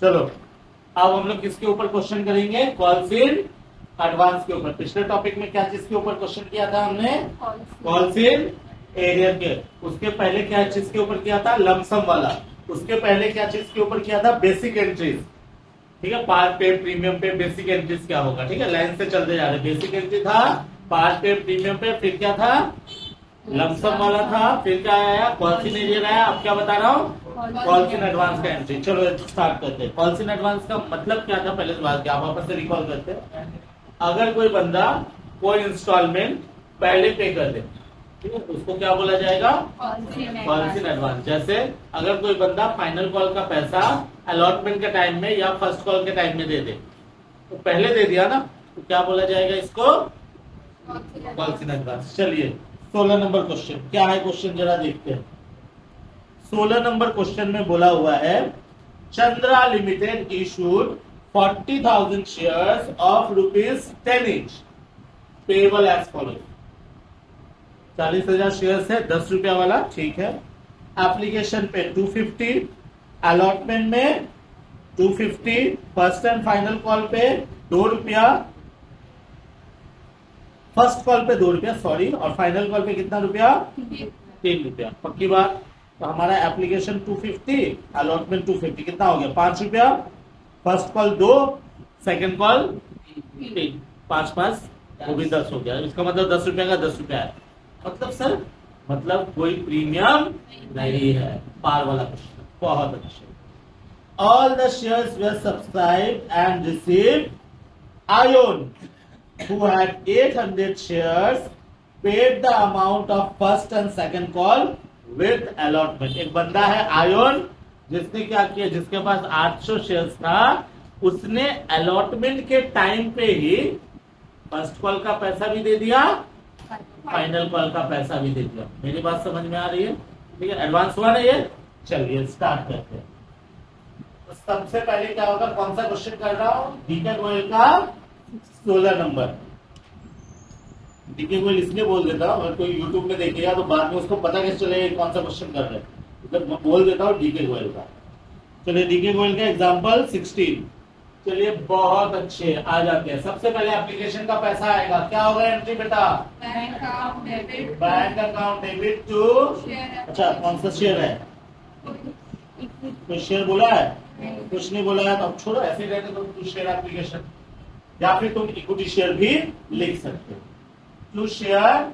चलो अब हम लोग किसके ऊपर क्वेश्चन करेंगे? कॉल्स इन एडवांस के ऊपर। पिछले टॉपिक में क्या चीज के ऊपर क्वेश्चन किया था हमने? कॉल्स इन एरियर के। उसके पहले क्या चीज के ऊपर किया था? लमसम वाला। उसके पहले क्या चीज के ऊपर किया था? Basic entries. ठीक है, पार्ट पे प्रीमियम पे बेसिक एंट्रीज क्या होगा? ठीक है, लाइन से चलते जा रहे। बेसिक एंट्री था, पार्ट पे प्रीमियम पे, फिर क्या था? लमसम वाला था, फिर क्या आया? कॉल्स इन एरियर आया। अब क्या बता रहा हूँ? कॉल्स इन एडवांस का एंट्री। चलो स्टार्ट करते हैं। कॉल्स इन एडवांस का मतलब क्या था? पहले बात क्या, आप वापस से रिकॉल करते हैं। अगर कोई बंदा कोई इंस्टॉलमेंट पहले पे कर दे, ठीक है, उसको क्या बोला जाएगा? Calls in advance. जैसे अगर कोई बंदा फाइनल कॉल का पैसा अलॉटमेंट के टाइम में या फर्स्ट कॉल के टाइम में दे दे, तो पहले दे दिया ना, तो क्या बोला जाएगा इसको? Calls in advance. चलिए 16 नंबर क्वेश्चन क्या है? क्वेश्चन जरा देखते हैं। 16 नंबर क्वेश्चन में बोला हुआ है, Chandra limited issued 40,000 shares of ₹10 each payable as follows. 40,000 shares है, 10 रुपया वाला, ठीक है। एप्लीकेशन पे 250, अलॉटमेंट में 250, फर्स्ट एंड फाइनल कॉल पे 2 रुपया, फर्स्ट कॉल पे 2 रुपया सॉरी, और फाइनल कॉल पे कितना रुपया? 3 रुपया। पक्की बात। तो हमारा एप्लीकेशन 250, अलॉटमेंट 250, कितना हो गया? 5 रुपया। फर्स्ट कॉल 2, सेकंड कॉल 3, 5 5 वो भी 10 हो गया। इसका मतलब 10 रुपया का 10 रुपया है। मतलब सर, मतलब कोई प्रीमियम नहीं है। पार वाला क्वेश्चन बहुत अच्छे। All the shares were subscribed and received. Ion who had 800 shares paid the amount of first and second call with allotment। एक बंदा है आयोन, जिसने क्या किया, जिसके पास 800 शेयर्स था, उसने अलॉटमेंट के टाइम पे ही फर्स्ट कॉल का पैसा भी दे दिया, फाइनल कॉल का पैसा भी दे दिया। मेरी बात समझ में आ रही है? ठीक है, एडवांस हुआ ना ये। चलिए स्टार्ट करते हैं। तो सबसे पहले क्या होगा? कौन सा क्वेश्चन कर रहा हूं? डीके गोयल का 16 नंबर। डीके गोयल इसलिए बोल देता हूं, अगर कोई यूट्यूब में देखेगा तो बाद में उसको पता कैसे चलेगा कौन सा क्वेश्चन कर रहे हैं, तो मैं बोल देता हूं डीके गोयल का। चलिए डीके गोयल का एग्जांपल 16। चलिए बहुत अच्छे, आ जाते हैं। सबसे पहले एप्लीकेशन का पैसा आएगा, क्या होगा एंट्री बेटा? Bank account debit to. अच्छा, कौन सा शेयर है? कोई शेयर बोला है? कुछ नहीं बोला है, तो अब छोड़ो, ऐसे ही रहते तो टू शेयर एप्लीकेशन, या फिर तुम इक्विटी शेयर भी लिख सकते हो। टू शेयर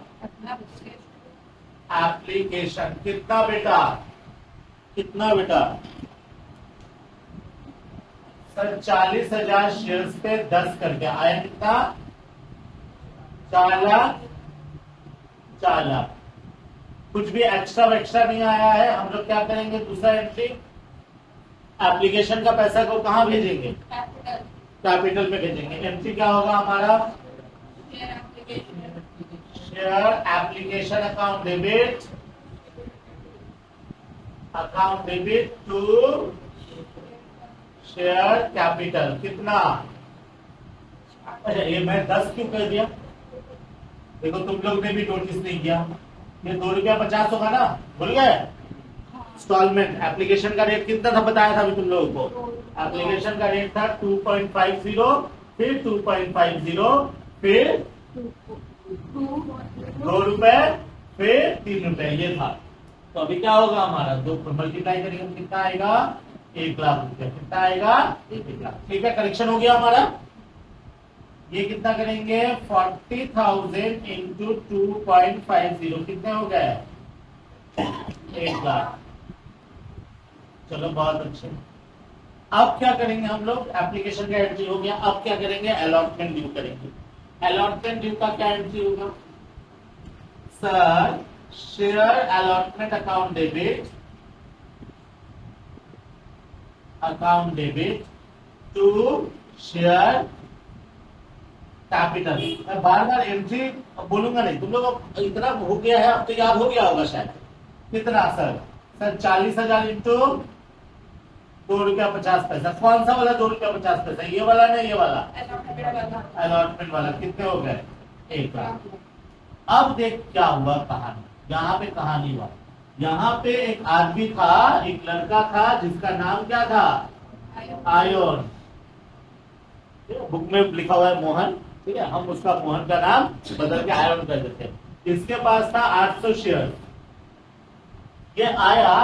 एप्लीकेशन कितना बेटा? कितना बेटा? सर 40,000 शेयर्स पे 10 करके आया, कितना? 4 लाख। 4 लाख। कुछ भी एक्स्ट्रा वैक्स्ट्रा नहीं आया है। हम लोग क्या करेंगे? दूसरा एंट्री, एप्लीकेशन का पैसा को कहां भेजेंगे? कैपिटल में भेजेंगे। एंट्री क्या होगा हमारा? Share application account debit to share capital. कितना? अच्छा, ये मैं 10 क्यों कर दिया? देखो तुम लोग ने भी नोटिस नहीं किया, ये 2 रुपया 50 होगा ना, भूल गए? इंस्टॉलमेंट एप्लीकेशन का रेट कितना था बताया था अभी तुम लोगों को? एप्लीकेशन का रेट था 2.50, फिर 2.50, फिर 2 रुपए, फिर 3 रुपए, ये था। तो अभी क्या होगा हमारा? 2 मल्टीप्लाई करेंगे तो कितना आएगा? 1 लाख रुपया। कितना आएगा? 1 लाख। ठीक है, करेक्शन हो गया हमारा। ये कितना करेंगे? 40,000 इंटू 2.50, कितने हो गए? 1 लाख। चलो बहुत अच्छे। अब क्या करेंगे हम लोग? एप्लीकेशन का एंट्री हो गया। अब क्या करेंगे? अलॉटमेंट ड्यू करेंगे। अलॉटमेंट ड्यू का क्या एंट्री होगा? Sir share allotment account debit to share capital. मैं बार बार एंट्री बोलूंगा नहीं, तुम लोग इतना हो गया है, अब तो याद हो गया होगा शायद। कितना सर? सर 40,000 इंटू 2 रुपया 50 पैसा। कौन सा वाला 2 रुपया 50 पैसा? ये वाला ना, ये वाला अलॉटमेंट वाला। कितने हो गए? 1 लाख। अब देख क्या हुआ कहानी। यहाँ पे कहानी हुआ, यहाँ पे एक आदमी था, एक लड़का था, जिसका नाम क्या था? आयन, बुक में लिखा हुआ है मोहन, ठीक है, हम उसका मोहन का नाम बदल के आयन कर देते हैं। इसके पास था 800 शेयर, ये आया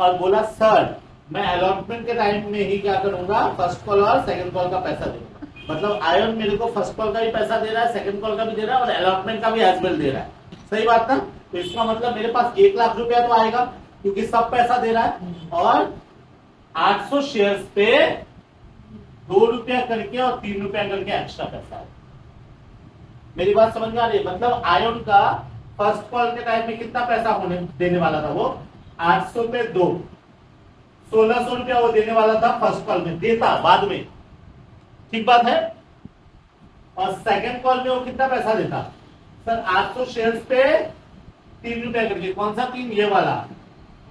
और बोला सर मैं अलॉटमेंट के टाइम में ही क्या करूंगा, फर्स्ट कॉल और सेकंड कॉल का पैसा दूंगा। मतलब आयन मेरे को फर्स्ट कॉल का भी पैसा दे रहा है, सेकंड कॉल का भी दे रहा है और अलॉटमेंट का भी एज वेल दे रहा है। सही बात ना? तो इसका मतलब मेरे पास 1 लाख रुपया तो आएगा क्योंकि सब पैसा दे रहा है, और 800 शेयर्स पे 2 रुपया करके और 3 रुपया करके एक्स्ट्रा पैसा है। मेरी बात समझ में आ रही है? मतलब आयन का फर्स्ट कॉल के टाइम में कितना पैसा होने देने वाला था, वो 800 पे 2, 1600 रुपया वो देने वाला था फर्स्ट कॉल में, देता बाद में, ठीक बात है। और सेकंड कॉल में वो कितना पैसा देता सर, 800 शेयर्स पे 3 रुपया करके, कौन सा 3, ये वाला,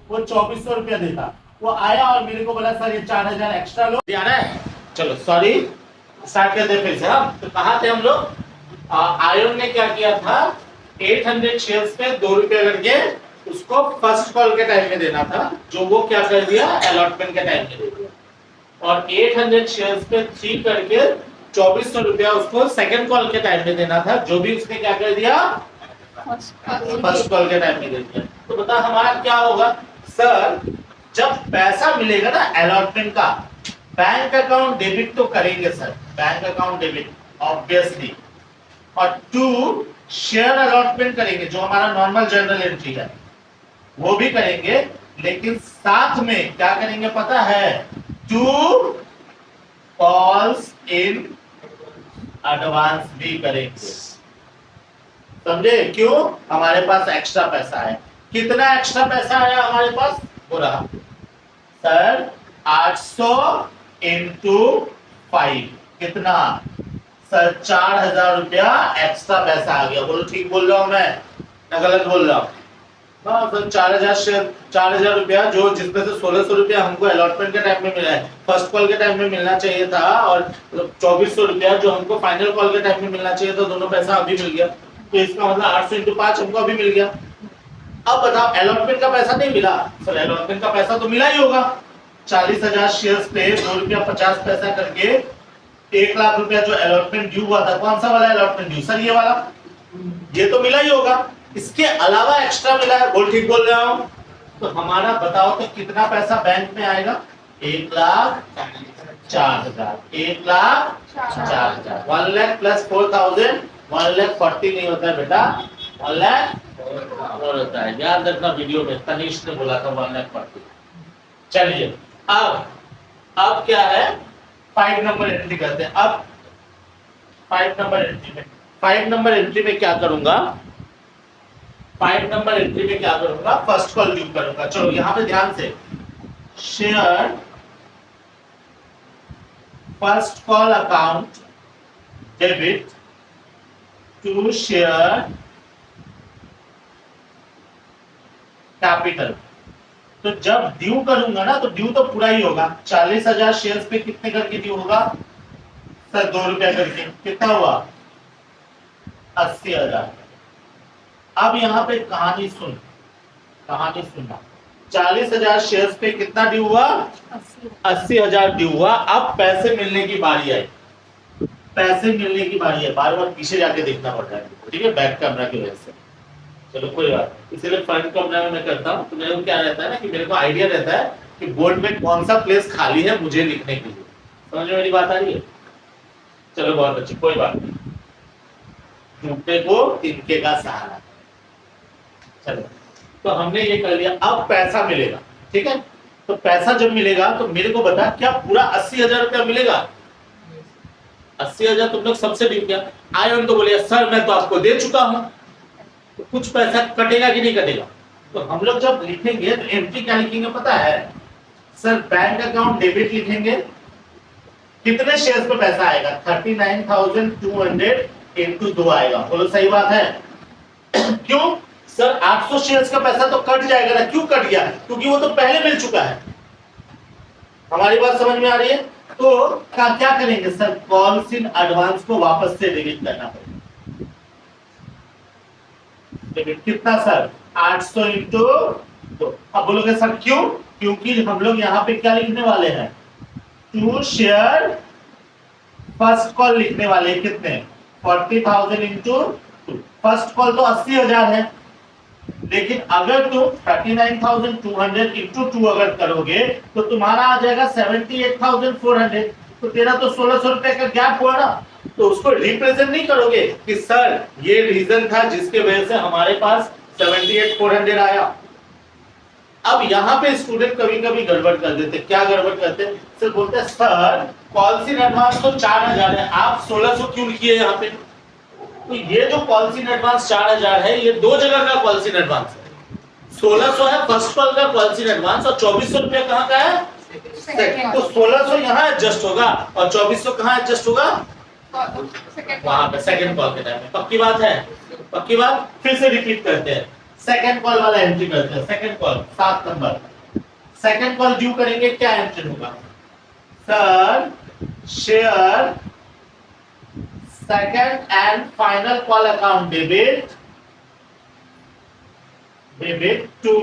वो 2400 रुपया देता। वो आया और मेरे को बोला सर ये 4000 एक्स्ट्रा लो, आ रहा है। चलो सॉरी, स्टार्ट करते फिर से। हम तो कहा थे हम लोग, आयन ने क्या किया था, 800 शेयर्स पे 2 रुपया करके उसको फर्स्ट कॉल के टाइम में देना था, जो वो क्या कर दिया, अलॉटमेंट के टाइम में दे दिया। और 800 शेयर्स पे 3 करके 2400 रुपया उसको सेकंड कॉल के टाइम में देना था, जो भी उसने क्या कर दिया, फर्स्ट कॉल के टाइम में दे दिया। तो बता हमारा क्या होगा सर, जब पैसा मिलेगा ना अलॉटमेंट का, बैंक अकाउंट डेबिट तो करेंगे sir, bank account debit obviously, और 2 शेयर अलॉटमेंट करेंगे, जो हमारा नॉर्मल जर्नल एंट्री है वो भी करेंगे, लेकिन साथ में क्या करेंगे पता है, 2 कॉल्स इन एडवांस भी करेंगे। समझे? क्यों? हमारे पास एक्स्ट्रा पैसा है। कितना एक्स्ट्रा पैसा आया हमारे पास, हो रहा सर 800 इंटू 5, कितना सर, 4000 रुपया एक्स्ट्रा पैसा आ गया। बोलो ठीक बोल रहा हूं मैं ना गलत बोल रहा हूँ? हाँ सर, 4000 रुपया, जो जिसमें से 1600 रुपया हमको अलॉटमेंट के टाइम में मिला है, फर्स्ट कॉल के टाइम में मिलना चाहिए था, और 2400 रुपया जो हमको फाइनल कॉल के टाइम में मिलना चाहिए था, दोनों पैसा अभी मिल गया। तो इसका मतलब 800 इंटू 5 हमको अभी मिल गया। अब बताओ अलॉटमेंट का पैसा नहीं मिला सर, अलॉटमेंट का पैसा तो मिला ही होगा। 40,000 शेयर्स पे 2 रुपया 50 पैसा करके 1 लाख रुपया जो अलॉटमेंट ड्यू हुआ था, कौन सा वाला अलॉटमेंट ड्यू सर, ये वाला, ये तो मिला ही होगा। इसके अलावा एक्स्ट्रा मिला है, बोल ठीक बोल रहा हूं? तो हमारा बताओ तो कितना पैसा बैंक में आएगा, 1,04,000, 1,04,000, 1 लाख प्लस 4,000, 1,40,000 नहीं होता है बेटा, 1 लाख और होता है। याद रखना, वीडियो में तनीश ने बोला था 1,40,000। चलिए अब क्या है, 5 नंबर एंट्री करते हैं। अब 5 नंबर एंट्री में क्या करूंगा, 5 नंबर एंट्री में क्या करूंगा, फर्स्ट कॉल ड्यू करूंगा। चलो यहां पे ध्यान से, share first call account debit to share capital. तो जब ड्यू करूंगा ना, तो ड्यू तो पूरा ही होगा। 40,000 शेयर्स पे कितने करके ड्यू होगा सर, 2 रुपया करके, कितना हुआ 80,000। अब यहाँ पे कहानी सुनना, 40,000 शेयर्स पे कितना ड्यू हुआ, 80,000 ड्यू हुआ। अब पैसे मिलने की बारी आई, बार बार पीछे जाके देखना पड़ता है, ठीक है, बैक कैमरा की वजह से। चलो कोई बात, इसीलिए फ्रंट कैमरा में मैं करता हूँ, तो मेरे को क्या रहता है ना, कि मेरे को आइडिया रहता है कि बोर्ड में कौन सा प्लेस खाली है मुझे लिखने के लिए। समझ में मेरी बात आ रही है? चलो बहुत अच्छी, कोई बात नहीं, टूटने को तिनके का सहारा। चलो तो हमने ये कर लिया। अब पैसा मिलेगा, ठीक है, तो पैसा जब मिलेगा तो मेरे को बता, क्या पूरा 80,000 रुपया मिलेगा? 80,000 तुम लोग सबसे ड्यू किया। आयन तो बोले सर मैं तो आपको दे चुका हूं, तो कुछ पैसा कटेगा कि नहीं कटेगा? तो हम लोग जब लिखेंगे तो एंट्री क्या लिखेंगे पता है सर, बैंक अकाउंट डेबिट लिखेंगे। कितने शेयर्स पे पैसा आएगा, 39,200 इंटू 2 आएगा। बोलो सही बात है? क्यों सर, 800 शेयर्स का पैसा तो कट जाएगा ना। क्यों कट गया? क्योंकि वो तो पहले मिल चुका है। हमारी बात समझ में आ रही है? तो क्या करेंगे सर, कॉल्स इन एडवांस को वापस से डेबिट करना पड़ेगा। डेबिट कितना सर, 800 इंटू 2। अब बोलोगे सर क्यों? क्योंकि हम लोग यहाँ पे क्या लिखने वाले हैं, टू शेयर फर्स्ट कॉल लिखने वाले कितने 40,000 इंटू टू। फर्स्ट कॉल तो 80,000 है, लेकिन अगर तुम 39,200 इंटू टू अगर करोगे तो तुम्हारा आ जाएगा 78,400। तो तेरा तो 1,600 रुपए का गैप हुआ ना, तो उसको रिप्रेजेंट नहीं करोगे कि सर ये रीजन था जिसके वजह से हमारे पास 78,400 आया। अब यहाँ पे स्टूडेंट कभी कभी गड़बड़ कर देते। क्या गड़बड़ करते? सर बोलते हैं सर कॉल्स इन एडवांस तो 4,000 है, आप 1,600 क्यों लिखिए यहाँ पे? तो ये जो कॉल्स इन एडवांस 4,000 है, ये दो जगह का कॉल्स इन एडवांस है। 1,600 है फर्स्ट कॉल का कॉल्स इन एडवांस और 2,400 रुपया कहाँ का है? तो 1,600 यहाँ एडजस्ट होगा और 2,400 कहाँ एडजस्ट होगा? वहां पे सेकंड कॉल के टाइम में। पक्की बात है? पक्की बात। फिर से रिपीट करते हैं, सेकंड कॉल वाला एंट्री करते हैं। Second call 7 number, second call due करेंगे, क्या एंट्री होगा? Sir share second and final call account debit to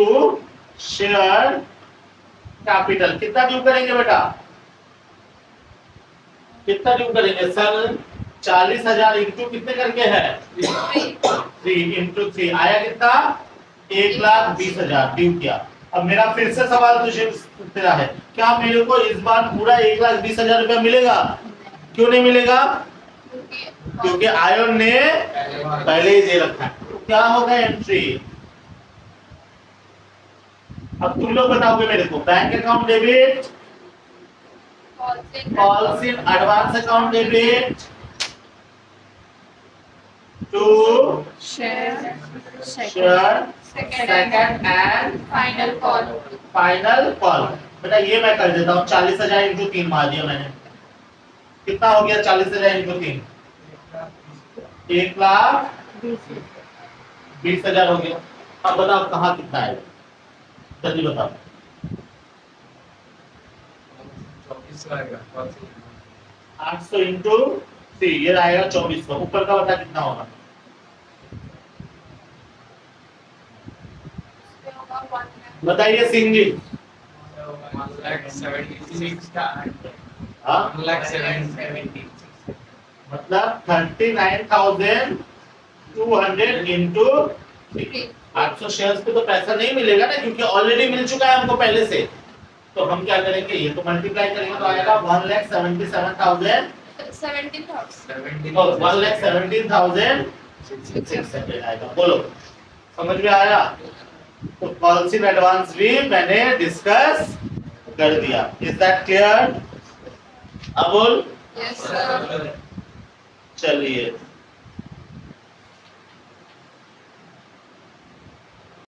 share capital. कितना ड्यू करेंगे बेटा? कितना ड्यू करेंगे सर? 40,000 इंटू कितने करके है? 3 इंटू 3 आया कितना? 1,20,000 ड्यू किया। अब मेरा फिर से सवाल तुझे तेरा है, क्या मेरे को इस बार पूरा 1,20,000 रुपया मिलेगा? क्यों नहीं मिलेगा? क्योंकि आयन ने पहले ही दे रखा है। तो क्या होगा एंट्री? अब तुम लोग बताओगे मेरे को, bank account debit, calls in advance account debit to share second and final call. बेटा ये मैं कर देता हूँ, 40,000 इंटू 3 मार दिया मैंने। कितना हो गया 40,000 इंटू 3? 1,20,000 हो गया। अब बताओ कहाँ कितना है, जल्दी बताओ। 800 इंटू 3 ये आएगा 2,400। ऊपर का बता कितना होगा? बताइए सिंह जी। 1,76,000 मतलब 39,200 इंटू 800 शेयर्स पे तो पैसा नहीं मिलेगा ना, क्योंकि ऑलरेडी मिल चुका है हमको पहले से। तो हम क्या करेंगे, ये तो मल्टीप्लाई करेंगे तो आएगा 1,17,600 आएगा। बोलो समझ में आया? तो कॉल्स इन एडवांस भी मैंने डिस्कस कर दिया। Is that clear? अब बोल। Yes, sir. चलिए